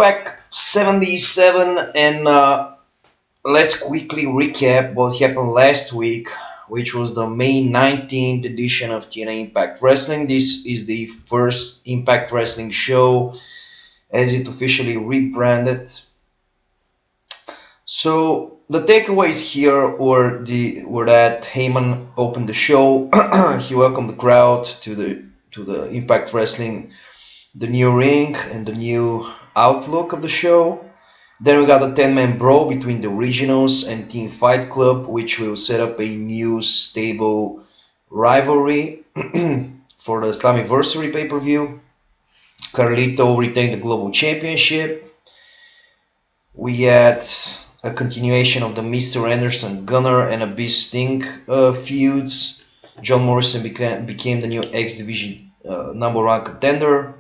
Throwback 77, and let's quickly recap what happened last week, which was the May 19th edition of TNA Impact Wrestling. This is the first Impact Wrestling show as it officially rebranded. So the takeaways here were that Heyman opened the show. He welcomed the crowd to the Impact Wrestling, the new ring and the new outlook of the show. Then we got a 10-man brawl between the Originals and Team Fight Club, which will set up a new stable rivalry for the Slammiversary pay-per-view. Carlito retained the Global Championship. We had a continuation of the Mr. Anderson, Gunner, and Abyss Sting feuds. John Morrison became the new X Division #1 contender.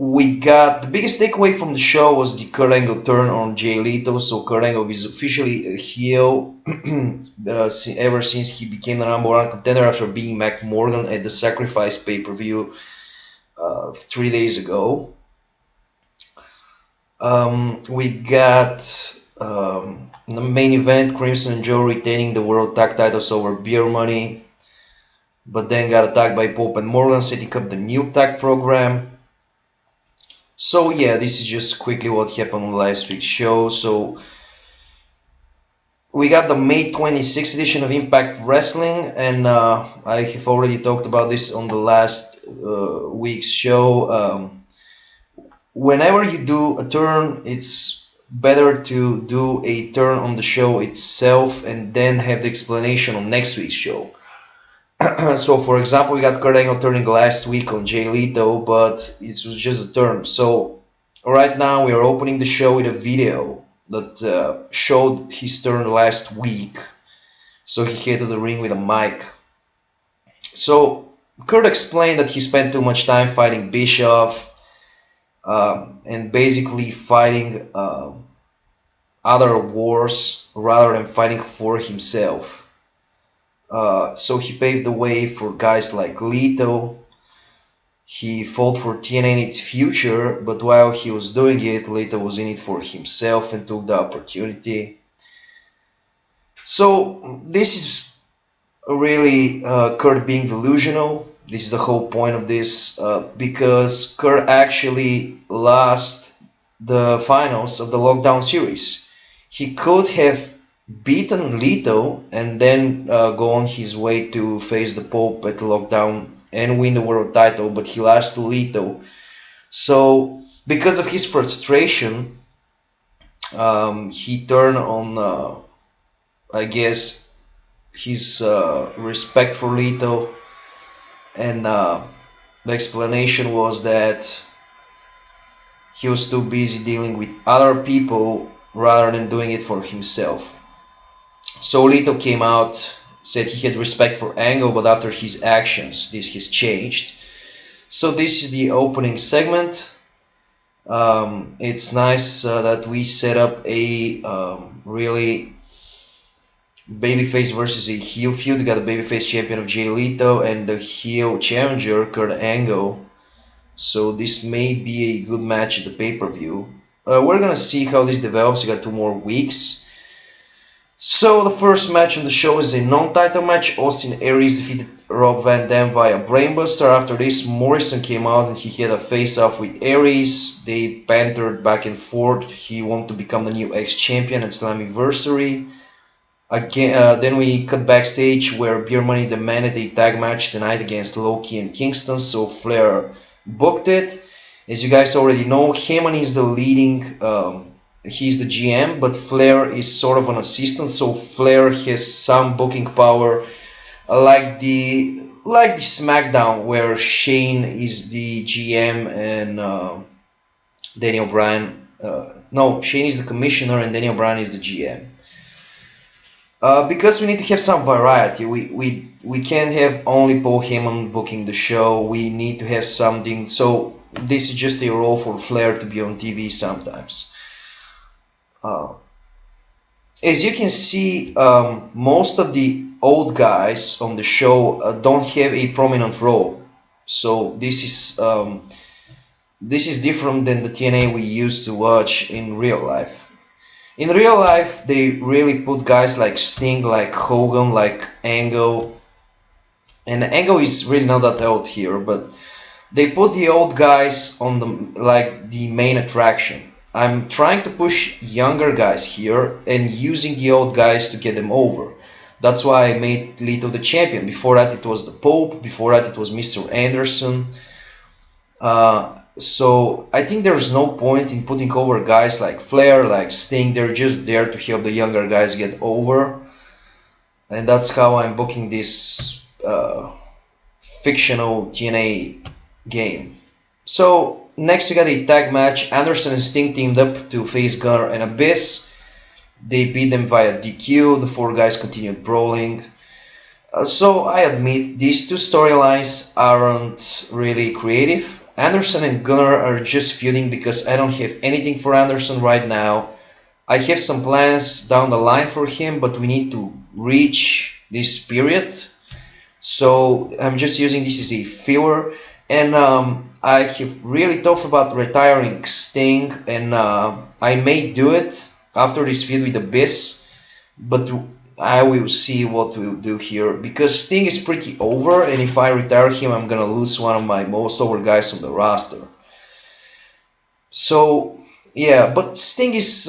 We got the biggest takeaway from the show was the Kurt Angle turn on Jay Leto. So Kurt Angle is officially a heel ever since he became the #1 contender after beating Mac Morgan at the Sacrifice pay-per-view 3 days ago. We got the main event, Crimson and Joe retaining the World Tag Titles over Beer Money, but then got attacked by Pope and Morgan, setting up the new tag program. So yeah, this is just quickly what happened on last week's show. So we got the May 26th edition of Impact Wrestling, and I have already talked about this on the last week's show. Whenever you do a turn, it's better to do a turn on the show itself and then have the explanation on next week's show. So for example, we got Kurt Angle turning last week on Jay Leto, but it was just a turn. So right now we are opening the show with a video that showed his turn last week. So he came to the ring with a mic. So Kurt explained that he spent too much time fighting Bischoff and basically fighting other wars rather than fighting for himself. So he paved the way for guys like Leto. He fought for TNA in its future, but while he was doing it, Leto was in it for himself and took the opportunity. So this is really Kurt being delusional. This is the whole point of this, because Kurt actually lost the finals of the Lockdown series. He could have beaten Leto and then go on his way to face the Pope at Lockdown and win the world title, but he lost to Leto. So because of his frustration, he turned on I guess his respect for Leto, and the explanation was that he was too busy dealing with other people rather than doing it for himself. So Leto came out, said he had respect for Angle, but after his actions, this has changed. So this is the opening segment. It's nice that we set up a really babyface versus a heel feud. We got the babyface champion of Jay Leto and the heel challenger Kurt Angle. So this may be a good match at the pay-per-view. We're gonna see how this develops. We got 2 more weeks. So the first match on the show is a non-title match. Austin Aries defeated Rob Van Dam via Brainbuster. After this, Morrison came out and he had a face-off with Aries. They bantered back and forth. He wanted to become the new ex-champion at Slammiversary. Again, then we cut backstage where Beer Money demanded a tag match tonight against Loki and Kingston, so Flair booked it. As you guys already know, Heyman is the leading, he's the GM, but Flair is sort of an assistant, so Flair has some booking power, like the SmackDown where Shane is the GM and Daniel Bryan. No, Shane is the commissioner and Daniel Bryan is the GM. Because we need to have some variety. We can't have only Paul Heyman booking the show. We need to have something. So this is just a role for Flair to be on TV sometimes. As you can see, most of the old guys on the show don't have a prominent role. So this is this is different than the TNA we used to watch in real life. In real life, they really put guys like Sting, like Hogan, like Angle, and Angle is really not that old here, but they put the old guys on the main attraction. I'm trying to push younger guys here and using the old guys to get them over. That's why I made Lito the champion. Before that it was the Pope, before that it was Mr. Anderson. So I think there's no point in putting over guys like Flair, like Sting. They're just there to help the younger guys get over. And that's how I'm booking this fictional TNA game. So next we got a tag match. Anderson and Sting teamed up to face Gunner and Abyss. They beat them via DQ. The four guys continued brawling. So I admit these two storylines aren't really creative. Anderson and Gunner are just feuding because I don't have anything for Anderson right now. I have some plans down the line for him, but we need to reach this period. So I'm just using this as a filler. And I have really thought about retiring Sting, and I may do it after this feud with Abyss, but I will see what we'll do here, because Sting is pretty over, and if I retire him, I'm gonna lose one of my most over guys on the roster. So yeah, but Sting is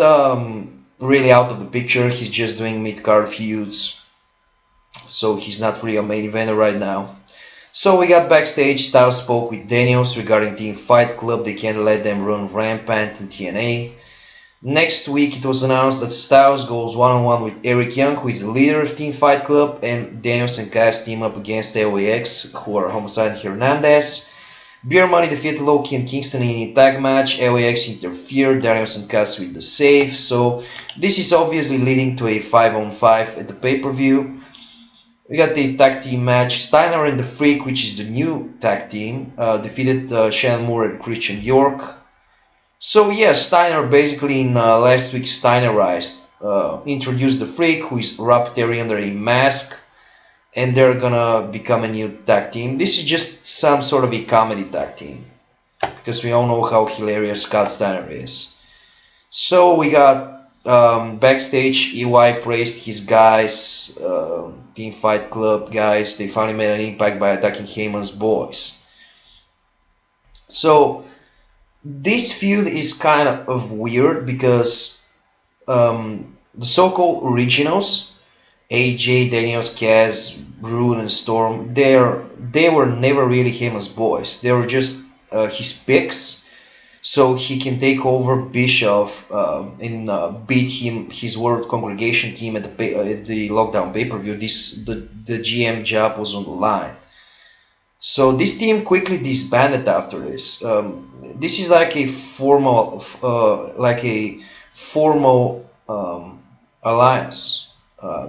really out of the picture. He's just doing mid-card feuds, so he's not really a main eventer right now. So we got backstage. Styles spoke with Daniels regarding Team Fight Club. They can't let them run rampant in TNA. Next week it was announced that Styles goes one-on-one with Eric Young, who is the leader of Team Fight Club, and Daniels and Cass team up against LAX, who are Homicide and Hernandez. Beer Money defeated Loki and Kingston in a tag match. LAX interfered, Daniels and Cass with the save. So this is obviously leading to a 5-on-5 at the pay-per-view. We got the tag team match. Steiner and the Freak, which is the new tag team, defeated Shannon Moore and Christian York. So yeah, Steiner basically in last week's Steinerized introduced the Freak, who is Rob Terry under a mask, and they're gonna become a new tag team. This is just some sort of a comedy tag team, because we all know how hilarious Scott Steiner is. So we got backstage, EY praised his guys, Team Fight Club guys. They finally made an impact by attacking Heyman's boys. So this feud is kind of weird because the so-called originals, AJ, Daniels, Kaz, Brood, and Storm, they were never really Heyman's boys. They were just his picks, so he can take over Bischoff and beat his World Congregation team at the Lockdown pay-per-view. The GM job was on the line. So this team quickly disbanded after this. This is like a formal, alliance.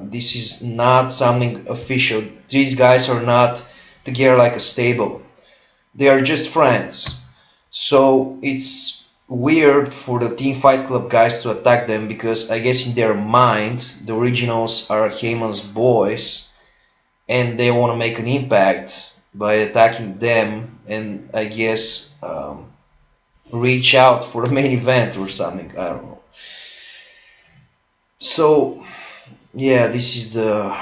This is not something official. These guys are not together like a stable. They are just friends. So it's weird for the Team Fight Club guys to attack them, because I guess in their mind the originals are Heyman's boys and they want to make an impact by attacking them, and I guess reach out for the main event or something. I don't know. So yeah, this is the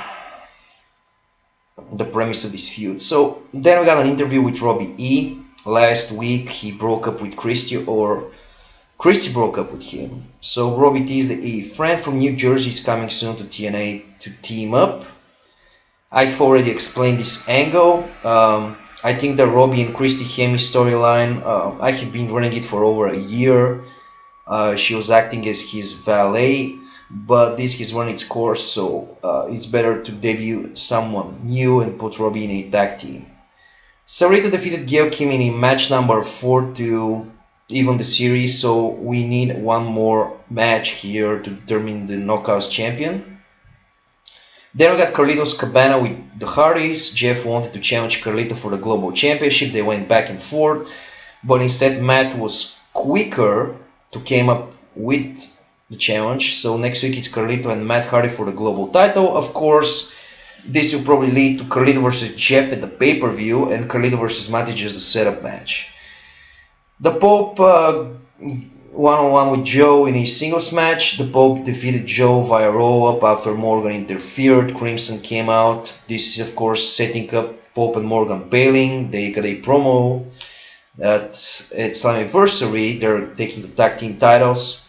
premise of this feud. So then we got an interview with Robbie E. Last week he broke up with Christy, or Christy broke up with him. So Robbie teased that a friend from New Jersey is coming soon to TNA to team up. I've already explained this angle. I think the Robbie and Christy Hemi storyline, I have been running it for over a year. She was acting as his valet, but this has run its course, so it's better to debut someone new and put Robbie in a tag team. Sarita defeated Gail Kim in a match number 4 to even the series, so we need one more match here to determine the Knockouts champion. Then we got Carlito's Cabana with the Hardys. Jeff wanted to challenge Carlito for the Global Championship. They went back and forth, but instead Matt was quicker to come up with the challenge. So next week it's Carlito and Matt Hardy for the Global title. Of course, this will probably lead to Carlito versus Jeff at the pay-per-view, and Carlito versus Matt is just a setup match. The Pope one-on-one with Joe in a singles match. The Pope defeated Joe via roll-up after Morgan interfered. Crimson came out. This is of course setting up Pope and Morgan bailing. They got a promo at Slammiversary. They're taking the tag team titles.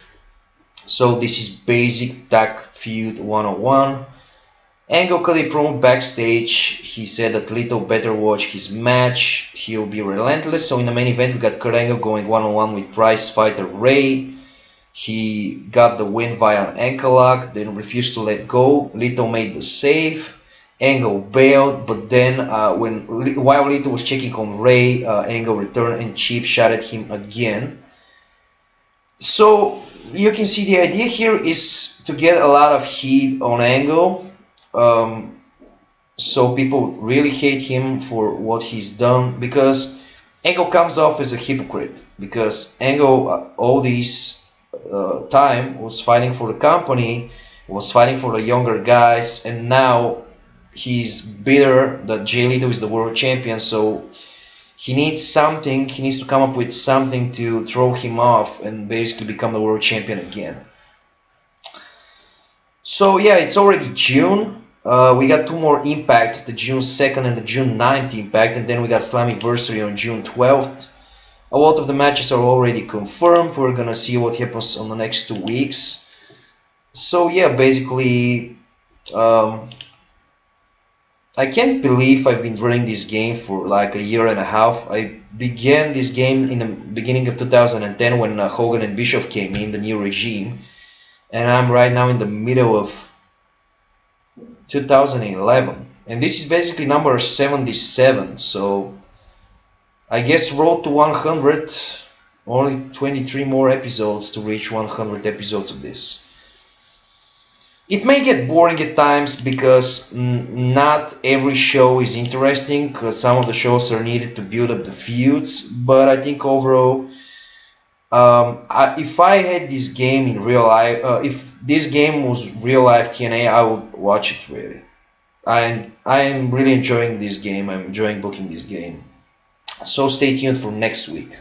So this is basic tag feud 101. Angle cut a promo backstage. He said that Lito better watch his match. He'll be relentless. So in the main event, we got Kurt Angle going one-on-one with prize fighter Ray. He got the win via an ankle lock, then refused to let go. Lito made the save. Angle bailed, but then while Lito was checking on Ray, Angle returned and cheap shot at him again. So you can see the idea here is to get a lot of heat on Angle. So people really hate him for what he's done, because Angle comes off as a hypocrite, because Angle all this time was fighting for the company, was fighting for the younger guys, and now he's bitter that Jay Lito is the world champion, so he needs something, he needs to come up with something to throw him off and basically become the world champion again. So yeah, it's already June. We got two more impacts, the June 2nd and the June 9th impact, and then we got Slammiversary on June 12th. A lot of the matches are already confirmed. We're gonna see what happens on the next 2 weeks. So yeah, basically, I can't believe I've been running this game for like a year and a half. I began this game in the beginning of 2010 when Hogan and Bischoff came in, the new regime, and I'm right now in the middle of 2011, and this is basically number 77, so I guess road to 100, only 23 more episodes to reach 100 episodes of this. It may get boring at times because not every show is interesting, because some of the shows are needed to build up the feuds, but I think overall, if I had this game in real life, if this game was real life TNA, I would watch it really. I am really enjoying this game. I'm enjoying booking this game. So stay tuned for next week.